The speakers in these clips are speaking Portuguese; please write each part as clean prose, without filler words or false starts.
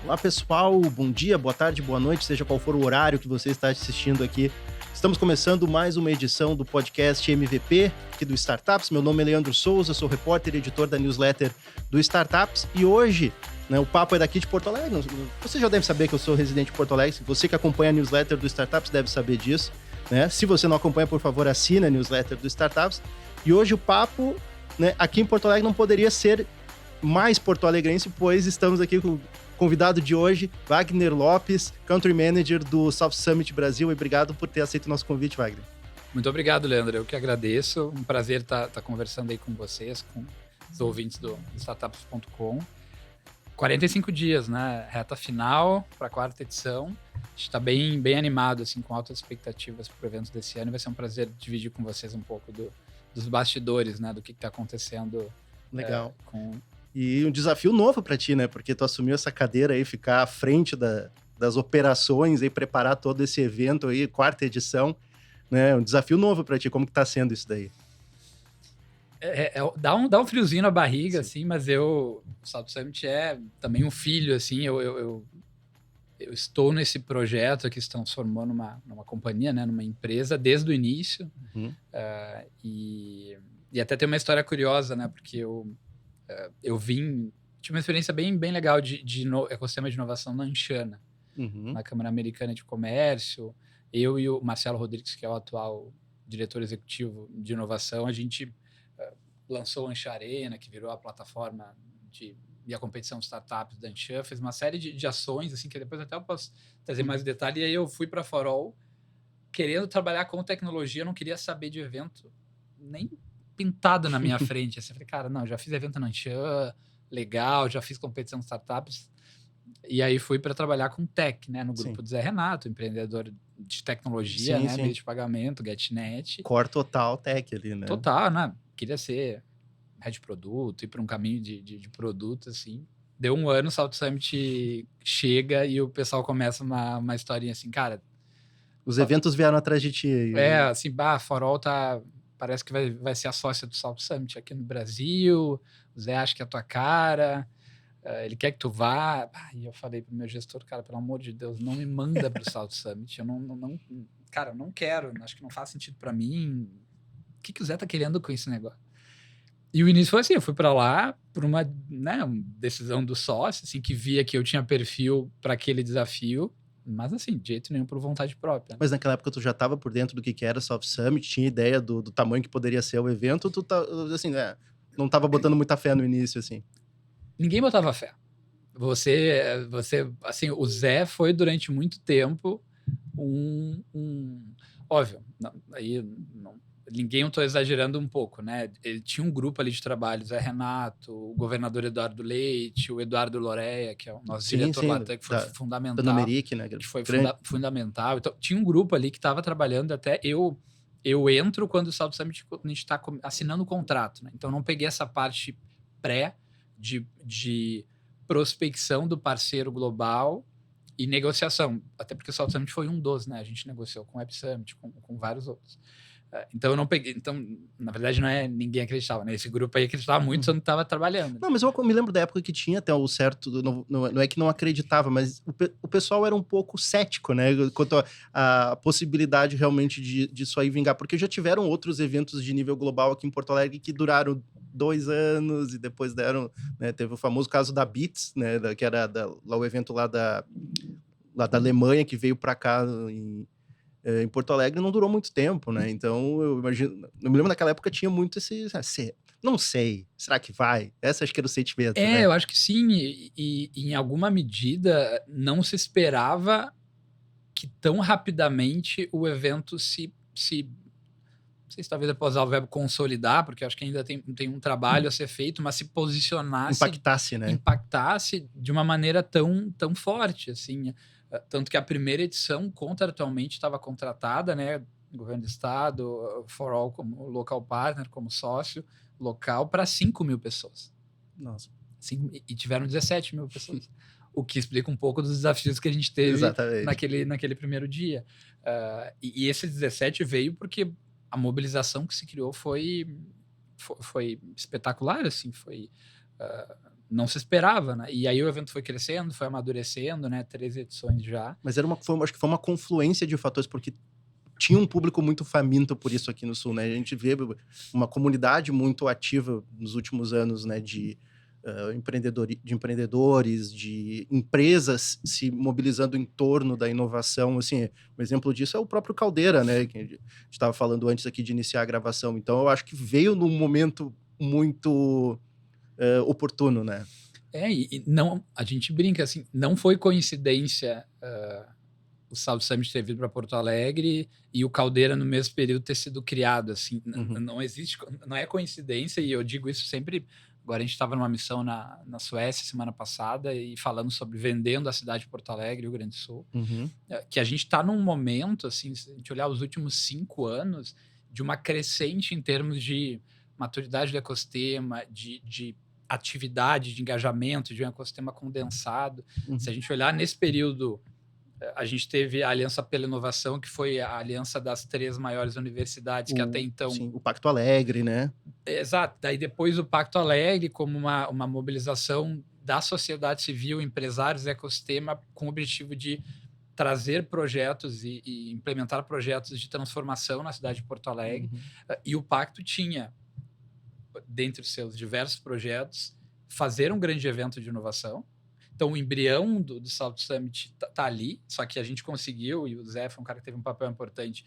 Olá pessoal, bom dia, boa tarde, boa noite, seja qual for o horário que você está assistindo aqui. Estamos começando mais uma edição do podcast MVP, aqui do Startups. Meu nome é Leandro Souza, sou repórter e editor da newsletter do Startups. E hoje, o papo é daqui de Porto Alegre. Você já deve saber que eu sou residente de Porto Alegre. Você que acompanha a newsletter do Startups deve saber disso, né? Se você não acompanha, por favor, assine a newsletter do Startups. E hoje o papo, aqui em Porto Alegre não poderia ser mais porto-alegrense, pois estamos aqui com o convidado de hoje, Wagner Lopes, Country Manager do South Summit Brasil. E obrigado por ter aceito o nosso convite, Wagner. Muito obrigado, Leandro. Eu que agradeço. Um prazer estar conversando aí com vocês, com os ouvintes do startups.com. 45 dias, né? Reta final para a 4ª edição. A gente está bem animado, assim, com altas expectativas para o evento desse ano. Vai ser um prazer dividir com vocês um pouco dos bastidores, né? Do que está acontecendo. Legal. E um desafio novo para ti, né? Porque tu assumiu essa cadeira aí, ficar à frente das operações e preparar todo esse evento aí, 4ª edição, né? Um desafio novo para ti. Como que tá sendo isso daí? Dá um friozinho na barriga, Sim. assim, mas o South Summit é também um filho, assim. Eu estou nesse projeto que se transformou numa companhia, né? Numa empresa desde o início. Uhum. E até tem uma história curiosa, né? Porque eu tive uma experiência bem legal de ecossistema de inovação na Anchana, na Câmara Americana de Comércio. Eu e o Marcelo Rodrigues, que é o atual diretor executivo de inovação, a gente lançou a Ancharena, que virou a plataforma e a competição de startups da Anchan, fez uma série de ações, assim, que depois até eu posso trazer mais detalhe. E aí eu fui para a Farol, querendo trabalhar com tecnologia, eu não queria saber de evento, nem pintado na minha frente. Assim, eu falei, cara, não, já fiz evento na Anchan, legal, já fiz competição de startups. E aí fui para trabalhar com tech, né, no grupo do Zé Renato, empreendedor de tecnologia, né, meio de pagamento, GetNet. Core total tech ali, né? Total, né? Queria ser head produto, ir para um caminho de produto, assim. Deu um ano, o South Summit chega e o pessoal começa uma historinha assim, cara... Os eventos vieram atrás de ti aí. Assim, a Farol parece que vai ser a sócia do South Summit aqui no Brasil, o Zé acha que é a tua cara, ele quer que tu vá. E eu falei pro meu gestor, cara, pelo amor de Deus, não me manda pro South Summit, eu cara, eu não quero, acho que não faz sentido para mim. O que o Zé tá querendo com esse negócio? E o início foi assim, eu fui para lá por uma decisão do sócio, assim, que via que eu tinha perfil para aquele desafio, mas assim, de jeito nenhum por vontade própria. Mas naquela época tu já estava por dentro do que era South Summit, tinha ideia do tamanho que poderia ser o evento, ou tu assim, não estava botando muita fé no início, assim? Ninguém botava fé. Você, assim, o Zé foi durante muito tempo óbvio, ninguém, eu tô exagerando um pouco, né? Ele tinha um grupo ali de trabalho, Zé Renato, o governador Eduardo Leite, o Eduardo Loreia, que é o nosso diretor lá, que foi fundamental. Da Numeric, né? Que foi fundamental. Então, tinha um grupo ali que estava trabalhando até eu entro quando o South Summit, a gente está assinando o contrato, né? Então, não peguei essa parte pré de prospecção do parceiro global e negociação, até porque o South Summit foi um dos, né? A gente negociou com o Web Summit, com vários outros. Então, eu não peguei. Então, na verdade, não é ninguém acreditava, né? Esse grupo aí acreditava muito, só não estava trabalhando. Não, mas eu me lembro da época que tinha até o certo, não é que não acreditava, mas o pessoal era um pouco cético, né? Quanto a possibilidade realmente disso aí vingar, porque já tiveram outros eventos de nível global aqui em Porto Alegre que duraram 2 anos e depois deram, né? Teve o famoso caso da Beats, né? Que era lá o evento lá da Alemanha, que veio para cá em Porto Alegre, não durou muito tempo, né? Então, eu imagino... Eu me lembro naquela época tinha muito esse... não sei, será que vai? Essa acho que era o sentimento, né? Eu acho que sim, e em alguma medida não se esperava que tão rapidamente o evento se não sei se talvez eu possa usar o verbo consolidar, porque acho que ainda tem um trabalho a ser feito, mas se posicionasse... Impactasse, né? Impactasse de uma maneira tão forte, assim. Tanto que a primeira edição, contratualmente, estava contratada, né? Governo do Estado, For All como local partner, como sócio local, para 5 mil pessoas. Nossa. E tiveram 17 mil pessoas. O que explica um pouco dos desafios que a gente teve naquele primeiro dia. E esse 17 veio porque a mobilização que se criou foi espetacular, assim, foi não se esperava, né? E aí o evento foi crescendo, foi amadurecendo, né? 3 edições já. Mas acho que foi uma confluência de fatores, porque tinha um público muito faminto por isso aqui no Sul, né? A gente vê uma comunidade muito ativa nos últimos anos, né? De empreendedores, de empresas se mobilizando em torno da inovação. Assim, um exemplo disso é o próprio Caldeira, né? Que a gente estava falando antes aqui de iniciar a gravação. Então, eu acho que veio num momento muito oportuno, né? E não, a gente brinca assim, não foi coincidência o South Summit ter vindo para Porto Alegre e o Caldeira no mesmo período ter sido criado, assim, não existe, não é coincidência, e eu digo isso sempre. Agora a gente estava numa missão na Suécia semana passada e falando sobre vendendo a cidade de Porto Alegre, Rio Grande do Sul, que a gente está num momento, assim, se a gente olhar os últimos 5 anos, de uma crescente em termos de maturidade do ecossistema, de atividade, de engajamento, de um ecossistema condensado. Se a gente olhar nesse período, a gente teve a Aliança pela Inovação, que foi a aliança das 3 maiores universidades que até então... Sim, o Pacto Alegre, né? Exato. Daí depois o Pacto Alegre, como uma mobilização da sociedade civil, empresários, ecossistema, com o objetivo de trazer projetos e implementar projetos de transformação na cidade de Porto Alegre. E o Pacto tinha, dentre os seus diversos projetos, fazer um grande evento de inovação. Então, o embrião do South Summit tá ali, só que a gente conseguiu, e o Zé foi um cara que teve um papel importante,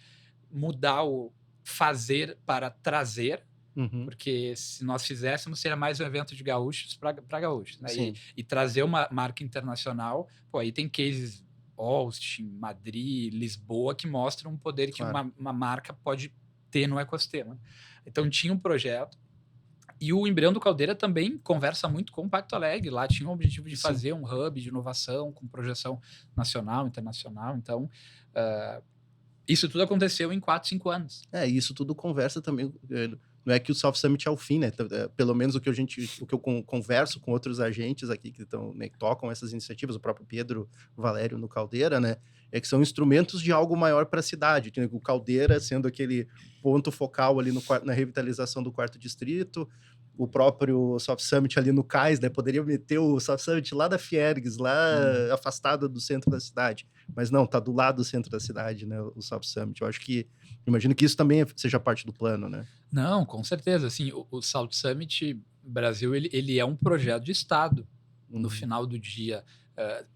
mudar o fazer para trazer, porque se nós fizéssemos, seria mais um evento de gaúchos para gaúchos. Né? E trazer uma marca internacional, pô, aí tem cases Austin, Madrid, Lisboa, que mostram o poder que uma marca pode ter no ecossistema. Então, tinha um projeto. E o embrião do Caldeira também conversa muito com o Pacto Alegre. Lá tinha o objetivo de fazer um hub de inovação com projeção nacional, internacional. Então, isso tudo aconteceu em 4, 5 anos. Isso tudo conversa também. Não é que o South Summit é o fim, né? Pelo menos o que eu converso com outros agentes aqui que estão, né, que tocam essas iniciativas, o próprio Pedro Valério no Caldeira, né? É que são instrumentos de algo maior para a cidade. O Caldeira sendo aquele ponto focal ali na revitalização do 4º distrito, o próprio South Summit ali no Cais, né? Poderia meter o South Summit lá da Fiergues, lá afastada do centro da cidade. Mas não, tá do lado do centro da cidade, né? O South Summit. Imagino que isso também seja parte do plano, né? Não, com certeza. Assim, o South Summit Brasil, ele é um projeto de Estado. No final do dia,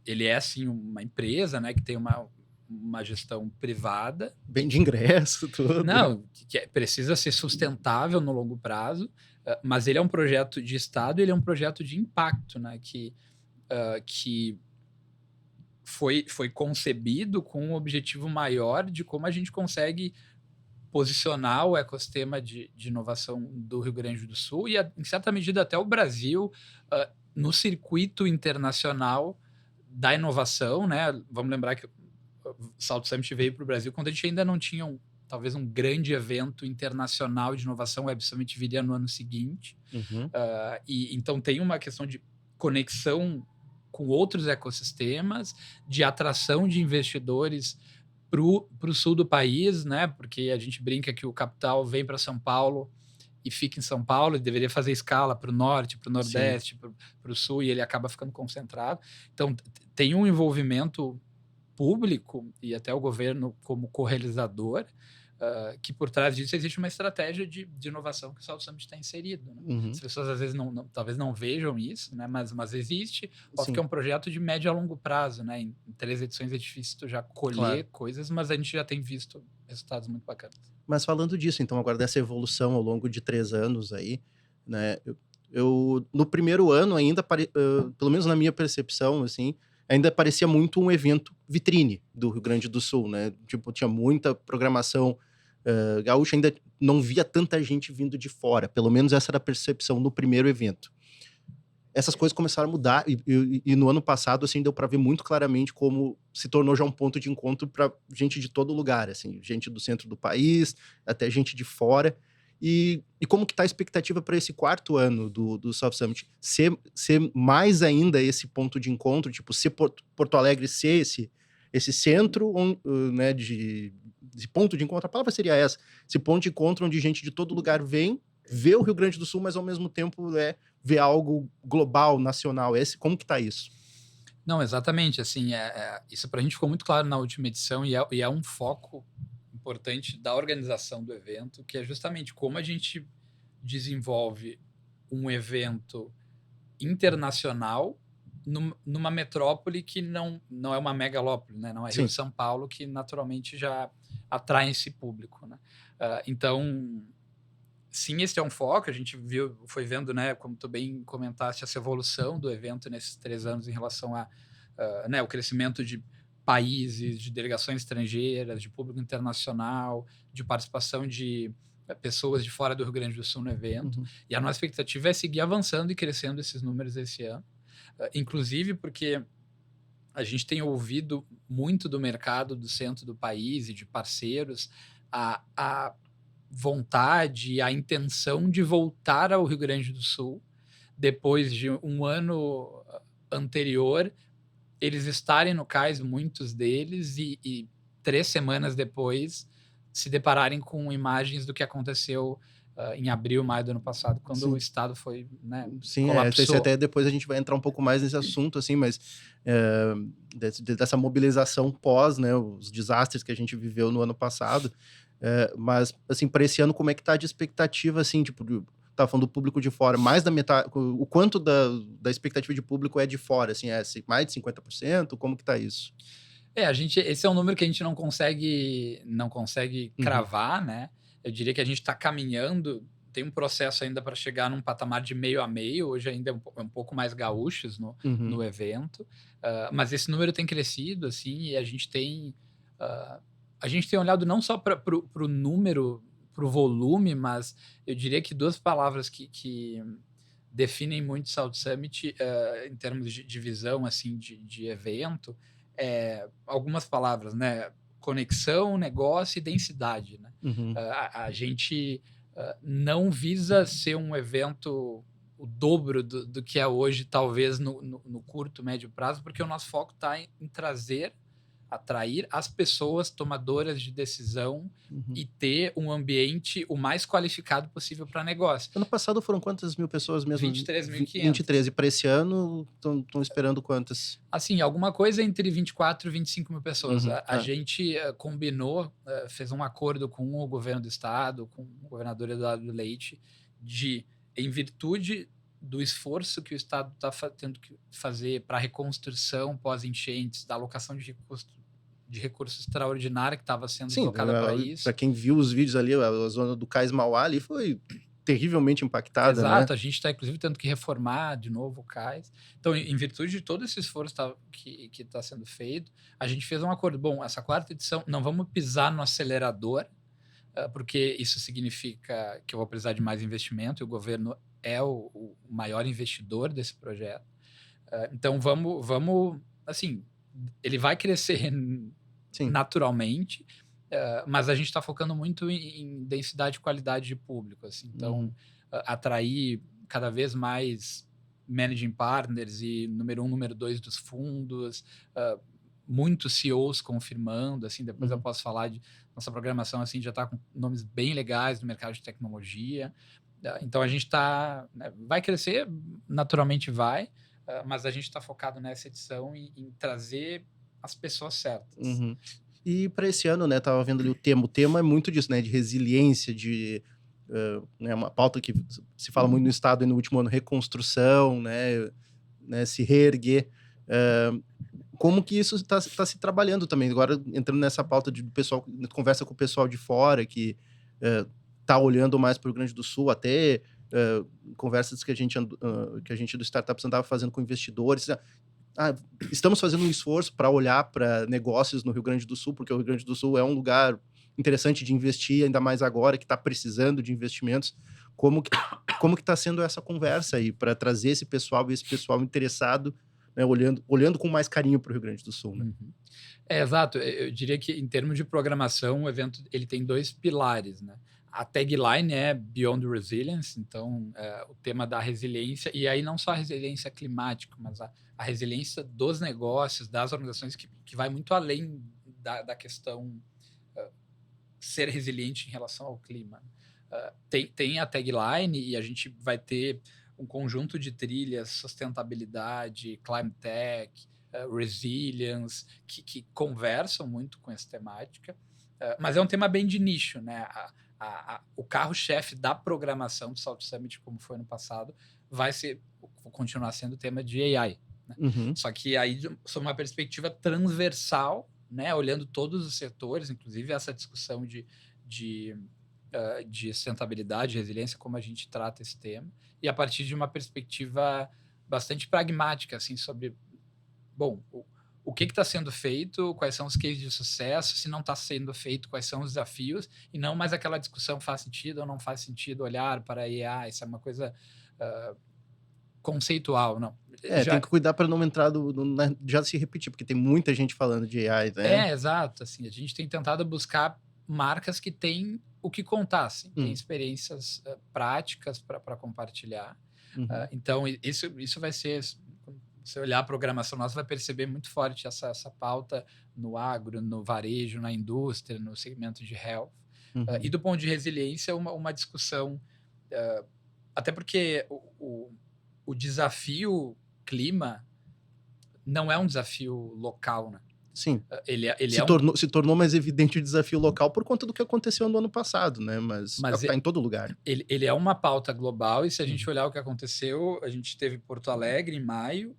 ele é, assim, uma empresa, né? Que tem uma gestão privada. Bem de ingresso, tudo. Não, precisa ser sustentável no longo prazo, mas ele é um projeto de Estado, ele é um projeto de impacto, né? Que foi concebido com um objetivo maior de como a gente consegue posicionar o ecossistema de inovação do Rio Grande do Sul e, em certa medida, até o Brasil no circuito internacional da inovação, né? Vamos lembrar que o South Summit veio para o Brasil quando a gente ainda não tinha talvez um grande evento internacional de inovação. O Web Summit viria no ano seguinte. E então tem uma questão de conexão com outros ecossistemas, de atração de investidores para o sul do país, né? Porque a gente brinca que o capital vem para São Paulo e fica em São Paulo, e deveria fazer escala para o norte, para o nordeste, para o sul, e ele acaba ficando concentrado. Então, tem um envolvimento público e até o governo como co-realizador, que por trás disso existe uma estratégia de inovação que o South Summit está inserido. Né? As pessoas às vezes talvez não vejam isso, né? mas existe, porque é um projeto de médio a longo prazo. Né? Em 3 edições é difícil tu já colher coisas, mas a gente já tem visto resultados muito bacanas. Mas falando disso, então, agora dessa evolução ao longo de 3 anos aí, né? Eu no primeiro ano ainda, pelo menos na minha percepção, assim, ainda parecia muito um evento vitrine do Rio Grande do Sul, né? Tipo, tinha muita programação gaúcha, ainda não via tanta gente vindo de fora. Pelo menos essa era a percepção no primeiro evento. Essas coisas começaram a mudar e no ano passado, assim, deu para ver muito claramente como se tornou já um ponto de encontro para gente de todo lugar, assim, gente do centro do país, até gente de fora. E como que tá a expectativa para esse 4º ano do South Summit? Ser mais ainda esse ponto de encontro, tipo, ser Porto Alegre ser esse centro, né, de ponto de encontro, a palavra seria essa, esse ponto de encontro onde gente de todo lugar vem ver o Rio Grande do Sul, mas ao mesmo tempo ver algo global, nacional. Como que tá isso? Não, exatamente, assim, isso pra gente ficou muito claro na última edição e é um foco importante da organização do evento, que é justamente como a gente desenvolve um evento internacional numa metrópole que não é uma megalópole, né? Não é Rio e São Paulo, que naturalmente já atrai esse público, né? Então, sim, esse é um foco. A gente foi vendo, né, como tu bem comentaste, essa evolução do evento nesses 3 anos em relação a né, o crescimento de países, de delegações estrangeiras, de público internacional, de participação de pessoas de fora do Rio Grande do Sul no evento. E a nossa expectativa é seguir avançando e crescendo esses números esse ano. Inclusive porque a gente tem ouvido muito do mercado do centro do país e de parceiros a vontade, a intenção de voltar ao Rio Grande do Sul depois de um ano anterior, eles estarem no cais, muitos deles, e 3 semanas depois se depararem com imagens do que aconteceu em abril, maio do ano passado, quando o estado foi, né, colapsou. Até depois a gente vai entrar um pouco mais nesse assunto, assim, mas dessa mobilização pós, né, os desastres que a gente viveu no ano passado. Mas, assim, para esse ano, como é que tá de expectativa, assim, tipo, tá falando do público de fora, mais da metade, o quanto da expectativa de público é de fora, assim, mais de 50%? Como que tá isso? Esse é um número que a gente não consegue cravar, né? Eu diria que a gente está caminhando, tem um processo ainda para chegar num patamar de meio a meio, hoje ainda é um pouco mais gaúchos no evento, mas esse número tem crescido, assim, e a gente tem olhado não só para o número, para o volume, mas eu diria que 2 palavras que definem muito o South Summit em termos de visão, assim, de evento, algumas palavras, né? Conexão, negócio e densidade, né? A gente não visa ser um evento o dobro do que é hoje, talvez no curto, médio prazo, porque o nosso foco está em atrair as pessoas tomadoras de decisão e ter um ambiente o mais qualificado possível para negócio. Ano passado foram quantas mil pessoas mesmo? 23.500. 23. E para esse ano, estão esperando quantas? Assim, alguma coisa entre 24 e 25 mil pessoas. A gente combinou, fez um acordo com o governo do estado, com o governador Eduardo Leite, em virtude do esforço que o estado está tendo que fazer para a reconstrução pós-enchentes, da alocação de recursos extraordinária que estava sendo colocada para isso. Para quem viu os vídeos ali, a zona do Cais Mauá ali foi terrivelmente impactada. Exato, né? A gente está inclusive tendo que reformar de novo o cais. Então, em virtude de todo esse esforço que está sendo feito, a gente fez um acordo. Bom, essa 4ª edição, não vamos pisar no acelerador, porque isso significa que eu vou precisar de mais investimento, e o governo é o maior investidor desse projeto. Então, vamos, assim, ele vai crescer naturalmente, mas a gente está focando muito em densidade e qualidade de público, assim. Então, atrair cada vez mais managing partners e número 1, número 2 dos fundos, muitos CEOs confirmando, assim, depois eu posso falar de nossa programação, assim, já está com nomes bem legais no mercado de tecnologia. Então, a gente está, né, vai crescer, naturalmente vai, mas a gente está focado nessa edição em trazer as pessoas certas. E para esse ano, né, tava vendo ali o tema. O tema é muito disso, né, de resiliência, né, uma pauta que se fala muito no estado e no último ano, reconstrução, né, se reerguer. Como que isso está se trabalhando também? Agora, entrando nessa pauta do pessoal, conversa com o pessoal de fora, que está olhando mais para o Rio Grande do Sul, até conversas que a gente do Startups andava fazendo com investidores. Estamos fazendo um esforço para olhar para negócios no Rio Grande do Sul, porque o Rio Grande do Sul é um lugar interessante de investir, ainda mais agora que está precisando de investimentos. Como que está sendo essa conversa aí para trazer esse pessoal interessado, né, olhando com mais carinho para o Rio Grande do Sul, né? Exato. Eu diria que em termos de programação, o evento ele tem 2 pilares, né? A tagline é Beyond Resilience, então o tema da resiliência, e aí não só a resiliência climática, mas a resiliência dos negócios, das organizações, que vai muito além da questão ser resiliente em relação ao clima. tem a tagline e a gente vai ter um conjunto de trilhas, sustentabilidade, climate tech, resilience, que conversam muito com essa temática, mas é um tema bem de nicho, né? O carro-chefe da programação do South Summit, como foi no passado, vai continuar sendo o tema de AI. Né? Só que aí, sob uma perspectiva transversal, né? Olhando todos os setores, inclusive essa discussão de sustentabilidade, resiliência, como a gente trata esse tema, e a partir de uma perspectiva bastante pragmática, assim, sobre, bom, o que está sendo feito, quais são os cases de sucesso, se não está sendo feito, quais são os desafios, e não mais aquela discussão faz sentido ou não faz sentido olhar para a IA, isso é uma coisa conceitual, não. Tem que cuidar para não entrar já se repetir, porque tem muita gente falando de AI, né? Exato, assim, a gente tem tentado buscar marcas que têm o que contar, assim, tem experiências práticas para compartilhar. Então, isso vai ser... Se você olhar a programação nossa, vai perceber muito forte essa pauta no agro, no varejo, na indústria, no segmento de health. E do ponto de resiliência, uma discussão... até porque o desafio clima não é um desafio local, né? Sim. Se tornou mais evidente o desafio local por conta do que aconteceu no ano passado, né? Mas tá em todo lugar. Ele é uma pauta global, e se a gente olhar o que aconteceu, a gente teve Porto Alegre em maio,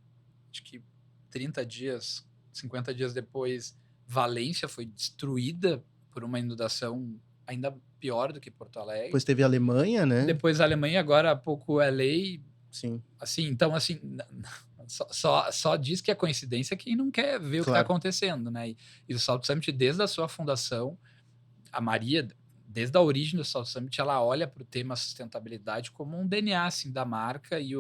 acho que 30 dias, 50 dias depois, Valência foi destruída por uma inundação ainda pior do que Porto Alegre. Depois teve a Alemanha, né? Depois a Alemanha, agora há pouco LA. Sim. Assim, então, assim, só diz que é coincidência quem não quer ver o que está acontecendo, né? E o South Summit, desde a sua fundação, a Maria, desde a origem do South Summit, ela olha para o tema sustentabilidade como um DNA, assim, da marca e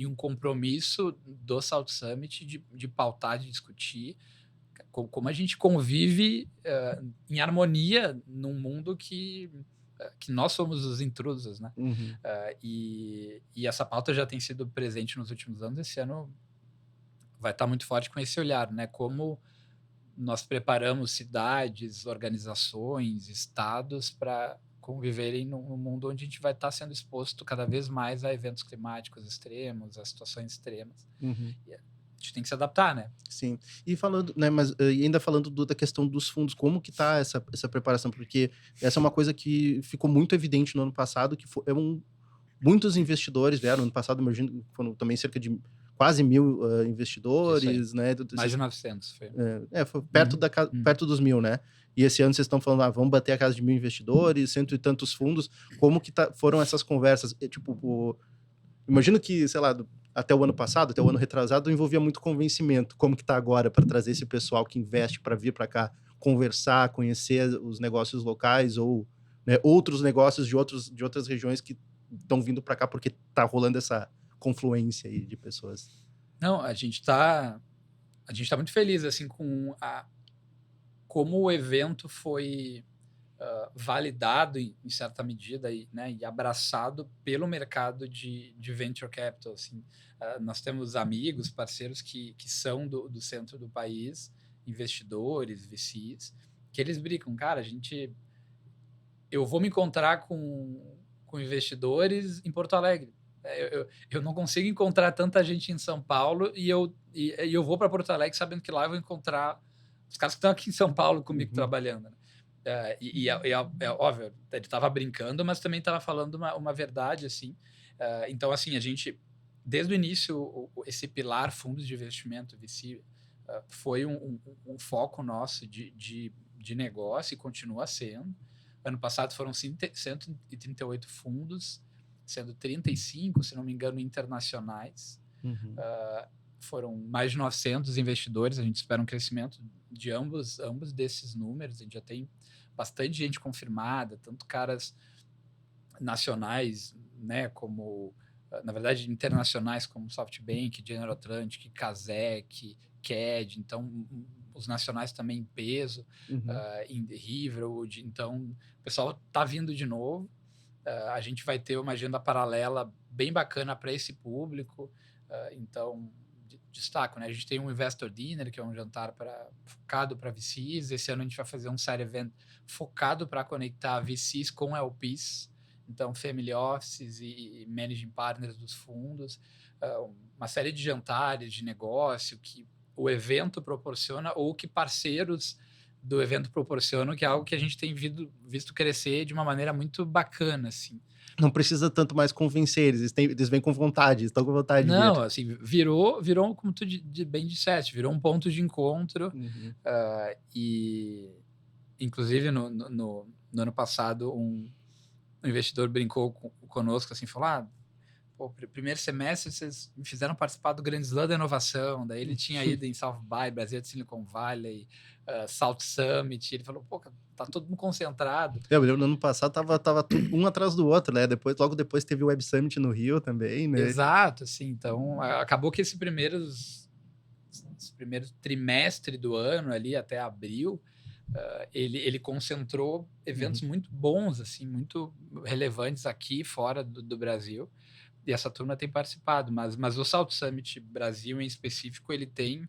um compromisso do South Summit de pautar, de discutir como a gente convive em harmonia num mundo que nós somos os intrusos, né? E essa pauta já tem sido presente nos últimos anos. Esse ano vai estar muito forte com esse olhar, né? Como nós preparamos cidades, organizações, estados para conviverem num mundo onde a gente vai estar sendo exposto cada vez mais a eventos climáticos extremos, a situações extremas. E a gente tem que se adaptar, né? Sim. E falando, né, mas ainda falando da questão dos fundos, como que tá essa preparação? Porque essa é uma coisa que ficou muito evidente no ano passado, que muitos investidores vieram. No ano passado, imagino, foram também cerca de quase 1.000 investidores, né? Mais de 900 foi. Foi perto dos 1.000, né? E esse ano vocês estão falando, vamos bater a casa de 1.000 investidores, 100 e tantos fundos. Como que foram essas conversas? Imagino que, sei lá, até o ano passado, até o ano retrasado, envolvia muito convencimento. Como que tá agora para trazer esse pessoal que investe para vir para cá conversar, conhecer os negócios locais ou, né, outros negócios de outras regiões que estão vindo para cá porque tá rolando essa confluência aí de pessoas? Não, a gente tá muito feliz, assim, com como o evento foi validado em certa medida e abraçado pelo mercado de venture capital. Assim. Nós temos amigos, parceiros que são do centro do país, investidores, VCs, que eles brincam, cara, eu vou me encontrar com investidores em Porto Alegre. Eu não consigo encontrar tanta gente em São Paulo e eu vou para Porto Alegre sabendo que lá eu vou encontrar os caras que estão aqui em São Paulo comigo trabalhando, né? É óbvio, ele estava brincando, mas também estava falando uma verdade, assim. Então, assim, a gente, desde o início, esse pilar fundos de investimento VC foi um foco nosso de negócio e continua sendo. Ano passado foram 138 fundos, sendo 35, se não me engano, internacionais. Foram mais de 900 investidores. A gente espera um crescimento de ambos desses números. A gente já tem bastante gente confirmada, tanto caras nacionais, né, como, na verdade, internacionais, como SoftBank, General Atlantic, Kazek, CAD. Então, os nacionais também em peso, em Riverwood. Então, o pessoal está vindo de novo. A gente vai ter uma agenda paralela bem bacana para esse público. Então, destaco, né? A gente tem um Investor Dinner, que é um jantar focado para VCs. Esse ano a gente vai fazer um side event focado para conectar VCs com LPs, então family offices e managing partners dos fundos, uma série de jantares de negócio que o evento proporciona ou que parceiros do evento proporcionam, que é algo que a gente tem visto crescer de uma maneira muito bacana, assim. Não precisa tanto mais convencer, eles vêm com vontade, estão com vontade de vir. Não, assim, virou como tu bem disseste, virou um ponto de encontro, e inclusive no ano passado um investidor brincou conosco, assim, falou: pô, primeiro semestre vocês me fizeram participar do Grand Slam da inovação, daí ele tinha ido em South by, Brasil de Silicon Valley, South Summit, ele falou, pô, tá todo mundo concentrado. Eu lembro, no ano passado tava tudo um atrás do outro, né? Logo depois teve o Web Summit no Rio também, né? Exato, assim, então acabou que os primeiros trimestre do ano ali até abril, ele concentrou eventos muito bons, assim, muito relevantes aqui fora do Brasil, e essa turma tem participado, mas o South Summit Brasil em específico, ele tem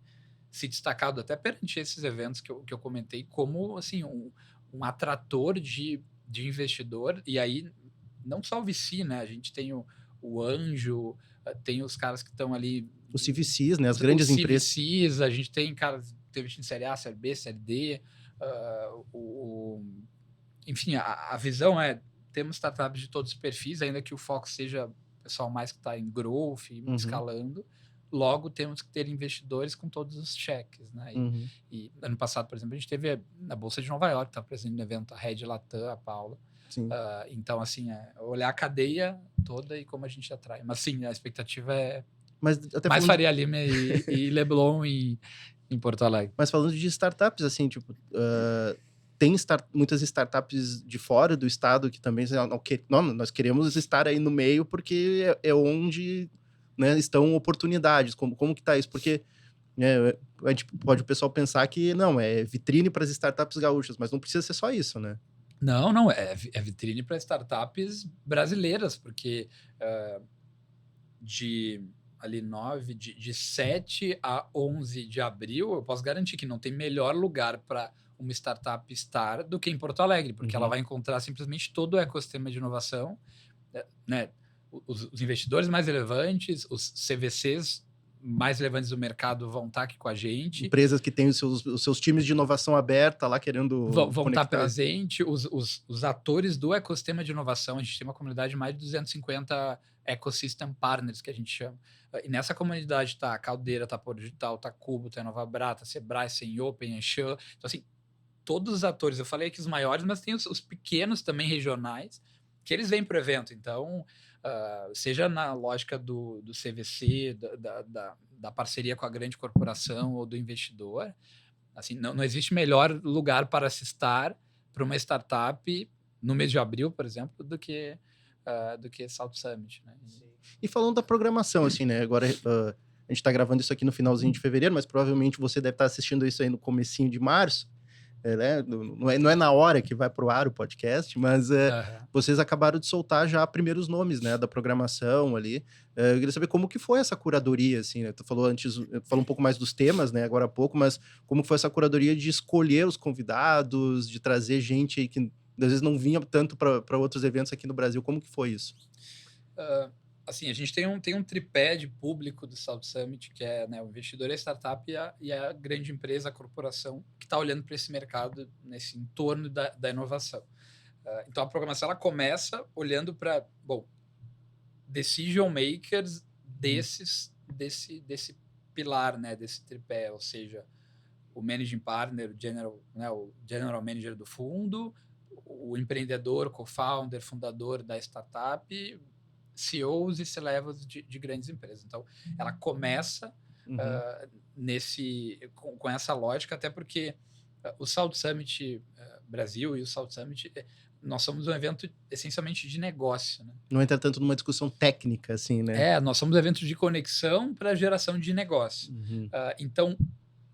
se destacado até perante esses eventos que eu comentei como assim um atrator de investidor, e aí não só o VC, né? A gente tem o anjo, tem os caras que estão ali, os CVCs, né? As grandes empresas. Os CVCs, a gente tem caras teve em série A, série B, série D, enfim, a visão é temos startups de todos os perfis, ainda que o foco seja o pessoal mais que está em growth, escalando. Logo, temos que ter investidores com todos os cheques, né? E ano passado, por exemplo, a gente teve na Bolsa de Nova York, estava presente no evento, a Red Latam, a Paula. Então, assim, olhar a cadeia toda e como a gente atrai. Mas, sim, a expectativa é mais Faria Lima e Leblon em Porto Alegre. Mas falando de startups, assim, tipo... tem muitas startups de fora do estado que também... nós queremos estar aí no meio porque é onde... né, estão oportunidades, como que tá isso? Porque a gente pode o pessoal pensar que não, é vitrine para as startups gaúchas, mas não precisa ser só isso, né? Não, é vitrine para startups brasileiras, porque de 7 a 11 de abril, eu posso garantir que não tem melhor lugar para uma startup estar do que em Porto Alegre, porque ela vai encontrar simplesmente todo o ecossistema de inovação, né? Os investidores mais relevantes, os CVCs mais relevantes do mercado vão estar aqui com a gente. Empresas que têm os seus times de inovação aberta lá querendo vão estar presentes. Os atores do ecossistema de inovação, a gente tem uma comunidade de mais de 250 ecosystem partners, que a gente chama. E nessa comunidade tá a Caldeira, tá Poro Digital, tá Cubo, tá Inovabrata, tá Sebrae, Open, Anshan. Então, assim, todos os atores, eu falei aqui os maiores, mas tem os pequenos também regionais, que eles vêm para o evento. Então, seja na lógica do CVC, da parceria com a grande corporação ou do investidor, assim, não existe melhor lugar para se estar para uma startup no mês de abril, por exemplo, do que South Summit, né? E falando da programação, assim, né? Agora a gente está gravando isso aqui no finalzinho de fevereiro, mas provavelmente você deve estar assistindo isso aí no comecinho de março. Né? Não é na hora que vai pro ar o podcast, mas vocês acabaram de soltar já primeiros nomes, né, da programação ali. Eu queria saber como que foi essa curadoria, assim, né? Tu falou um pouco mais dos temas, né, agora há pouco, mas como foi essa curadoria de escolher os convidados, de trazer gente aí que às vezes não vinha tanto para outros eventos aqui no Brasil, como que foi isso? Assim, a gente tem um tripé de público do South Summit, que é, né, o investidor, a startup e a grande empresa, a corporação, que está olhando para esse mercado, nesse entorno da inovação. Então, a programação ela começa olhando para, decision makers desse pilar, né, desse tripé, ou seja, o managing partner, o general manager do fundo, o empreendedor, co-founder, fundador da startup, CEOs e C-levels de grandes empresas. Então, ela começa com essa lógica, até porque o South Summit Brasil e o South Summit, nós somos um evento essencialmente de negócio, né? Não entra tanto numa discussão técnica, assim, né? Nós somos um evento de conexão para geração de negócio. Então,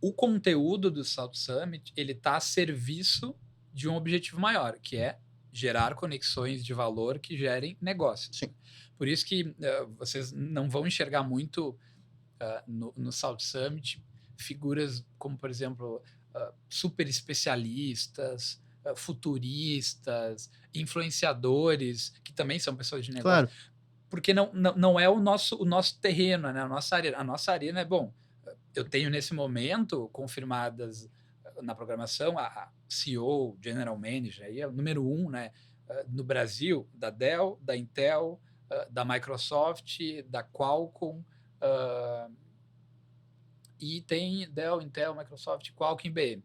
o conteúdo do South Summit, ele está a serviço de um objetivo maior, que é gerar conexões de valor que gerem negócios. Sim. Por isso que vocês não vão enxergar muito no South Summit figuras como, por exemplo, super especialistas, futuristas, influenciadores, que também são pessoas de negócio. Claro. Porque não é o nosso terreno, né? A nossa arena é, bom, eu tenho nesse momento confirmadas na programação a CEO, General Manager, aí é o número 1, né? No Brasil, da Dell, da Intel, da Microsoft, da Qualcomm, e tem Dell, Intel, Microsoft, Qualcomm e IBM.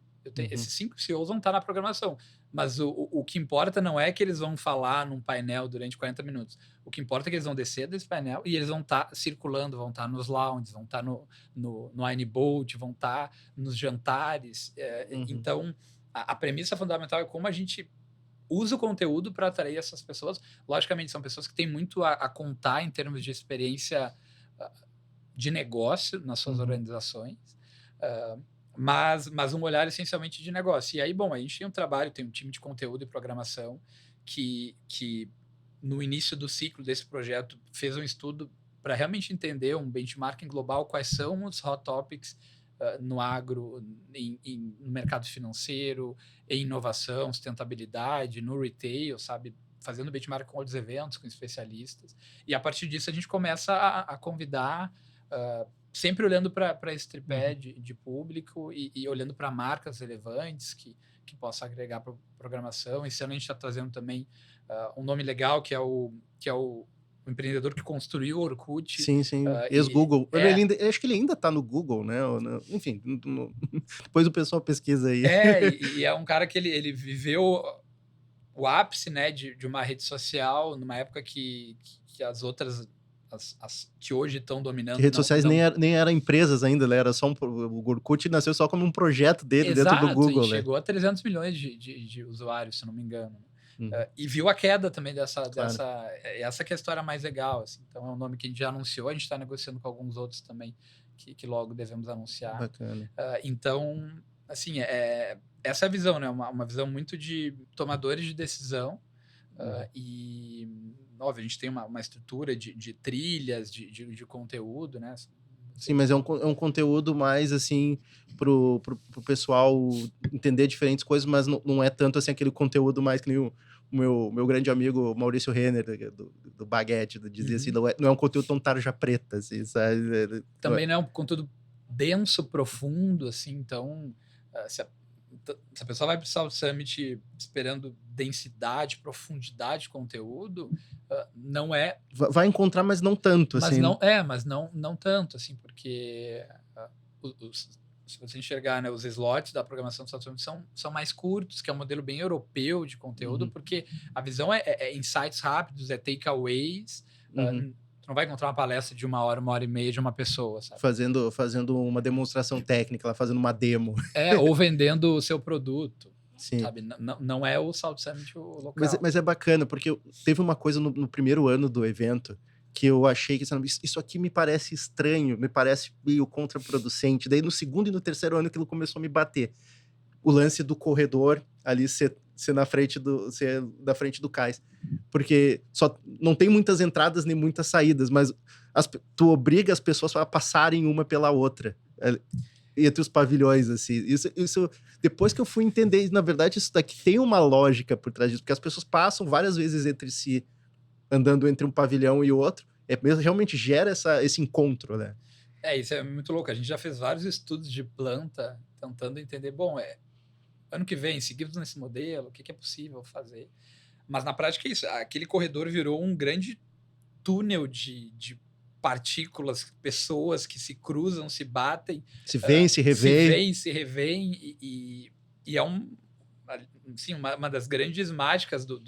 Esses 5 CEOs vão estar na programação, mas o que importa não é que eles vão falar num painel durante 40 minutos. O que importa é que eles vão descer desse painel e eles vão estar circulando, vão estar nos lounges, vão estar no Anebolt, vão estar nos jantares. Então, a premissa fundamental é como a gente usa o conteúdo para atrair essas pessoas. Logicamente, são pessoas que têm muito a contar em termos de experiência de negócio nas suas organizações, mas um olhar essencialmente de negócio. E aí, bom, a gente tem um time de conteúdo e programação que no início do ciclo desse projeto fez um estudo para realmente entender um benchmarking global, quais são os hot topics no agro, no mercado financeiro, em inovação, sustentabilidade, no retail, sabe? Fazendo benchmark com outros eventos, com especialistas. E a partir disso a gente começa a convidar, sempre olhando para esse tripé de público e olhando para marcas relevantes que possa agregar para a programação. Esse ano a gente está trazendo também um nome legal, que é o empreendedor que construiu o Orkut. Sim, ex-Google. Eu acho que ele ainda está no Google, né? Enfim, depois o pessoal pesquisa aí. E é um cara que ele viveu o ápice, né, de uma rede social numa época que as outras, as que hoje estão dominando... Que redes sociais nem eram empresas ainda, né? Era só o Orkut nasceu só como um projeto dele dentro do Google. E chegou a 300 milhões de usuários, se não me engano. E viu a queda também essa que é a história mais legal. Assim. Então, é um nome que a gente já anunciou, a gente está negociando com alguns outros também, que logo devemos anunciar. Bacana. Então, assim, essa é a visão, né? Uma visão muito de tomadores de decisão. E, óbvio, a gente tem uma estrutura de trilhas, de conteúdo, né? Sim, mas é um conteúdo mais, assim, pro pessoal entender diferentes coisas, mas não é tanto, assim, aquele conteúdo mais que nem o meu grande amigo Maurício Renner, do Baguete, dizia assim, não é um conteúdo tão tarja preta, assim, sabe? Também não é um conteúdo denso, profundo, assim, então, se a pessoa vai para o South Summit esperando densidade, profundidade de conteúdo, não é... Vai encontrar, mas não tanto, mas assim. Mas não tanto, assim, porque se você enxergar, né, os slots da programação do South Summit são mais curtos, que é um modelo bem europeu de conteúdo, porque a visão é insights rápidos, é takeaways. Tu não vai encontrar uma palestra de 1 hora, 1h30 de uma pessoa, sabe? Fazendo uma demonstração técnica, ela fazendo uma demo. Ou vendendo o seu produto. Sim. Sabe? Não é o South Summit o local. Mas é bacana, porque teve uma coisa no primeiro ano do evento que eu achei que isso aqui me parece estranho, me parece meio contraproducente. Daí no segundo e no terceiro ano aquilo começou a me bater. O lance do corredor ali ser da frente do cais. Porque só não tem muitas entradas nem muitas saídas, mas tu obriga as pessoas a passarem uma pela outra. Entre os pavilhões, assim. Isso, depois que eu fui entender, na verdade, isso daqui tem uma lógica por trás disso, porque as pessoas passam várias vezes entre si, andando entre um pavilhão e outro, realmente gera esse encontro, né? Isso é muito louco. A gente já fez vários estudos de planta, tentando entender, bom, ano que vem, seguimos nesse modelo, o que é possível fazer. Mas na prática é isso, aquele corredor virou um grande túnel de partículas, pessoas que se cruzam, se batem, se veem, se revêem, e é sim, uma das grandes mágicas do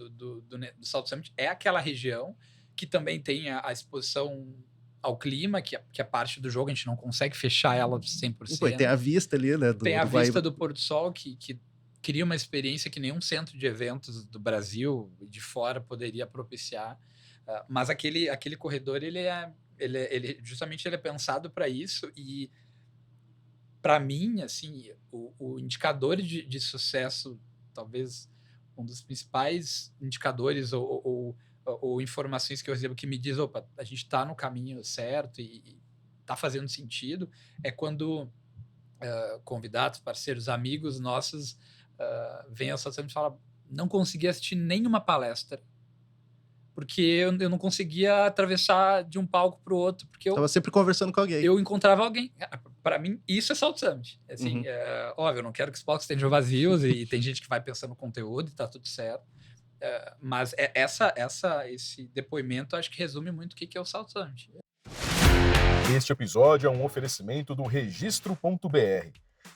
South Summit é aquela região que também tem a exposição ao clima, que é parte do jogo, a gente não consegue fechar ela 100%. Pô, tem a vista ali, né? Tem a vista do pôr do sol, que cria uma experiência que nenhum centro de eventos do Brasil e de fora poderia propiciar. Mas aquele corredor, justamente ele é pensado para isso, e para mim, assim, o indicador de sucesso, talvez um dos principais indicadores ou informações que eu recebo que me diz, opa, a gente está no caminho certo e está fazendo sentido, é quando convidados, parceiros, amigos nossos vem ao South Summit e fala: não consegui assistir nenhuma palestra, porque eu não conseguia atravessar de um palco para o outro, porque Tava sempre conversando com alguém. Eu encontrava alguém. Para mim, isso é South Summit. Assim, óbvio, eu não quero que os palcos estejam vazios e tem gente que vai pensando no conteúdo e tá tudo certo. Mas esse depoimento acho que resume muito o que é o South Summit. Este episódio é um oferecimento do Registro.br.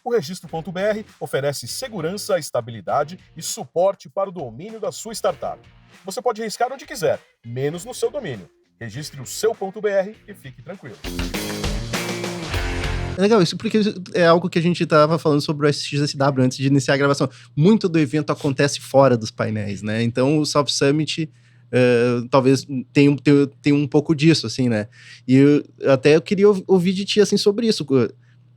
O Registro.br oferece segurança, estabilidade e suporte para o domínio da sua startup. Você pode riscar onde quiser, menos no seu domínio. Registre o seu.br e fique tranquilo. É legal isso, porque é algo que a gente estava falando sobre o SXSW antes de iniciar a gravação. Muito do evento acontece fora dos painéis, né? Então, o South Summit talvez tenha um pouco disso, assim, né? E eu queria ouvir de ti, assim, sobre isso.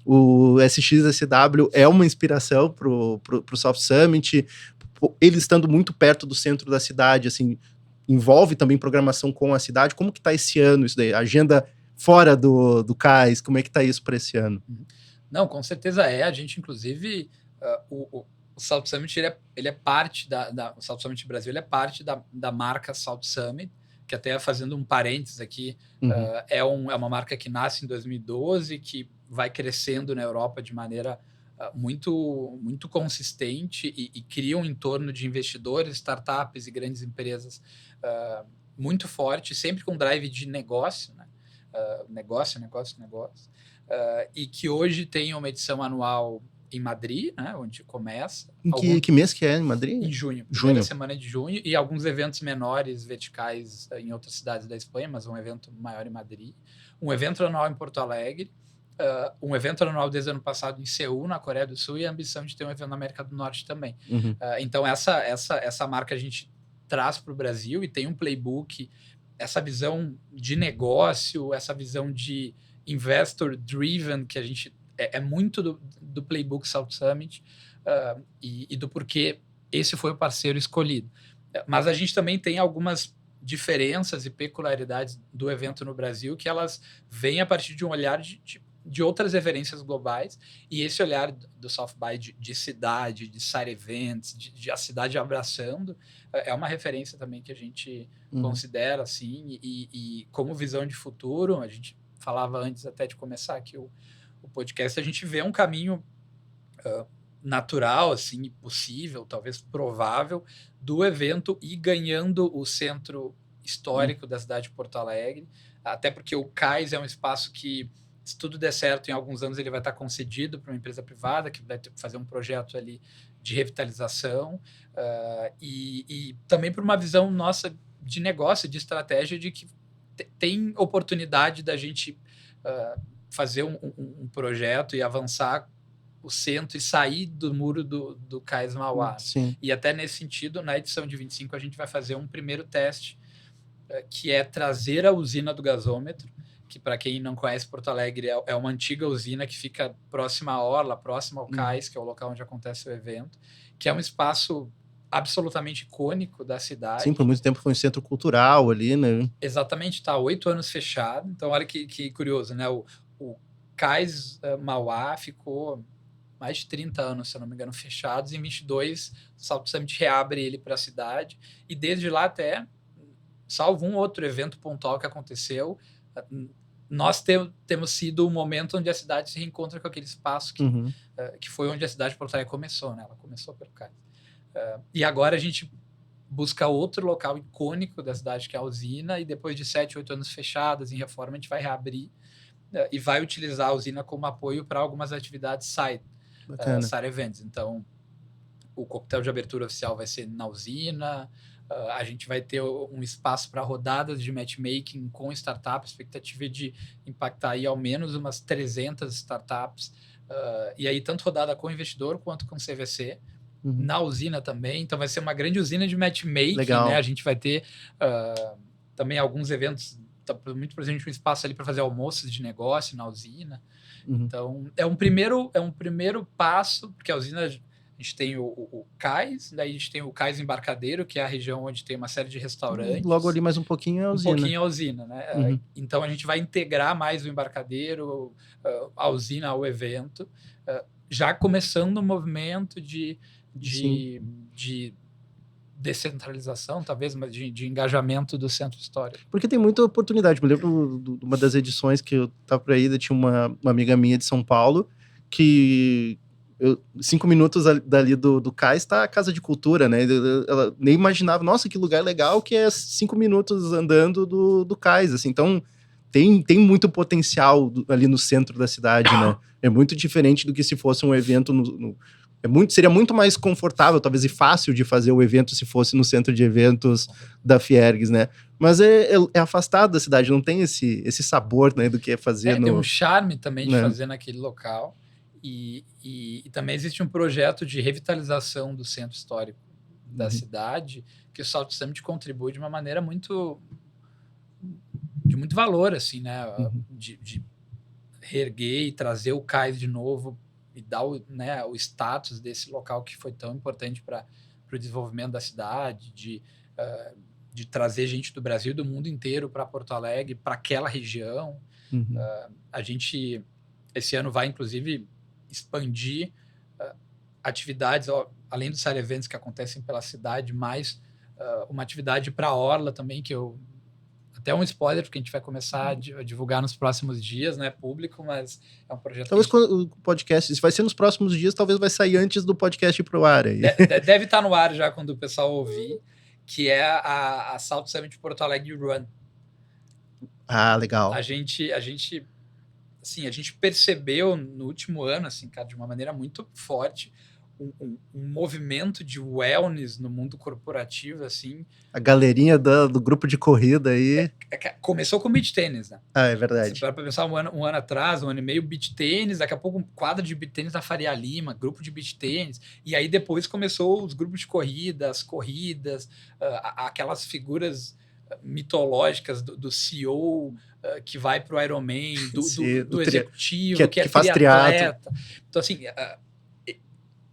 O SXSW é uma inspiração pro South Summit, ele estando muito perto do centro da cidade, assim, envolve também programação com a cidade. Como que tá esse ano isso daí? A agenda fora do CAIS, como é que tá isso para esse ano? Não, com certeza é. A gente, inclusive, o South Summit ele é parte o South Summit Brasil, ele é parte da marca South Summit, que até fazendo um parênteses aqui, é uma marca que nasce em 2012, que vai crescendo na Europa de maneira muito, muito consistente e cria um entorno de investidores, startups e grandes empresas muito forte, sempre com drive de negócio, né? Negócio. E que hoje tem uma edição anual em Madrid, né, onde começa. Em que mês que é em Madrid? Em junho. Primeira semana de junho. E alguns eventos menores, verticais, em outras cidades da Espanha, mas um evento maior em Madrid. Um evento anual em Porto Alegre. Um evento anual desde o ano passado em Seul, na Coreia do Sul. E a ambição de ter um evento na América do Norte também. Então, essa marca a gente traz para o Brasil e tem um playbook, essa visão de negócio, essa visão de investor-driven, que a gente é muito do playbook South Summit e do porquê esse foi o parceiro escolhido. Mas a gente também tem algumas diferenças e peculiaridades do evento no Brasil que elas vêm a partir de um olhar de outras referências globais, e esse olhar do South by de cidade, de side events, de a cidade abraçando, é uma referência também que a gente considera assim, e como visão de futuro, a gente falava antes até de começar aqui o podcast, a gente vê um caminho natural, assim, possível, talvez provável, do evento ir ganhando o centro histórico da cidade de Porto Alegre, até porque o CAIS é um espaço que, se tudo der certo, em alguns anos ele vai estar concedido para uma empresa privada que vai fazer um projeto ali de revitalização e também por uma visão nossa de negócio, de estratégia, de que tem oportunidade da gente fazer um projeto e avançar o centro e sair do muro do Cais Mauá. Sim. E até nesse sentido, na edição de 25, a gente vai fazer um primeiro teste, que é trazer a usina do gasômetro, que, para quem não conhece Porto Alegre, é uma antiga usina que fica próxima à orla, próxima ao Cais, que é o local onde acontece o evento, que é um espaço absolutamente icônico da cidade. Sim, por muito tempo foi um centro cultural ali, né? Exatamente, está há 8 anos fechado. Então, olha que curioso, né? O Cais Mauá ficou mais de 30 anos, se eu não me engano, fechados. Em 22, o South Summit reabre ele para a cidade. E desde lá até, salvo um outro evento pontual que aconteceu, nós temos sido o momento onde a cidade se reencontra com aquele espaço que foi onde a cidade de Porto Alegre começou, né? Ela começou pelo Cais. E agora a gente busca outro local icônico da cidade, que é a usina, e depois de 7, 8 anos fechadas em reforma, a gente vai reabrir e vai utilizar a usina como apoio para algumas atividades side events. Então, o coquetel de abertura oficial vai ser na usina, a gente vai ter um espaço para rodadas de matchmaking com startups, expectativa de impactar aí ao menos umas 300 startups, e aí tanto rodada com investidor quanto com CVC, na usina também. Então vai ser uma grande usina de matchmaking, né? A gente vai ter também alguns eventos, muito presente um espaço ali para fazer almoços de negócio na usina. Então é um primeiro passo, porque a usina, a gente tem o Cais, daí a gente tem o Cais Embarcadeiro, que é a região onde tem uma série de restaurantes. Logo ali mais um pouquinho é a usina. Um pouquinho a usina, né? Então a gente vai integrar mais o embarcadeiro, a usina ao evento, já começando o movimento de de descentralização, talvez, mas de engajamento do centro histórico. Porque tem muita oportunidade. Me lembro de uma das edições que eu estava por aí, tinha uma amiga minha de São Paulo, que 5 minutos dali do cais está a Casa de Cultura, né? Ela nem imaginava, nossa, que lugar legal que é 5 minutos andando do cais, assim. Então, tem muito potencial ali no centro da cidade, né? É muito diferente do que se fosse um evento seria muito mais confortável, talvez, e fácil de fazer o evento se fosse no centro de eventos da Fiergs, né? Mas é afastado da cidade, não tem esse sabor, né, do que é fazer Tem um charme também de fazer naquele local. E também existe um projeto de revitalização do centro histórico da cidade, que o Salt Summit contribui de uma maneira de muito valor, assim, né? De reerguer e trazer o cais de novo e dar o status desse local que foi tão importante para o desenvolvimento da cidade, de trazer gente do Brasil e do mundo inteiro para Porto Alegre, para aquela região. A gente, esse ano, vai, inclusive, expandir atividades, além dos Side Events que acontecem pela cidade, mais uma atividade para a Orla também, que até um spoiler, porque a gente vai começar a divulgar nos próximos dias, né, público, mas é um projeto... Talvez quando o podcast, se vai ser nos próximos dias, talvez vai sair antes do podcast ir pro ar. Aí. Deve estar no ar já quando o pessoal ouvir, que é a Salt Summit Porto Alegre Run. Ah, legal. A gente percebeu no último ano, assim, cara, de uma maneira muito forte, um movimento de wellness no mundo corporativo, assim. A galerinha do grupo de corrida aí... Começou com beach tênis, né? Ah, é verdade. Para pensar um ano atrás, um ano e meio, beach tênis, daqui a pouco um quadro de beach tênis da Faria Lima, grupo de beach tênis, e aí depois começou os grupos de corrida, as corridas, aquelas figuras mitológicas do CEO que vai para o Ironman, do executivo, que faz triatlo. Então, assim...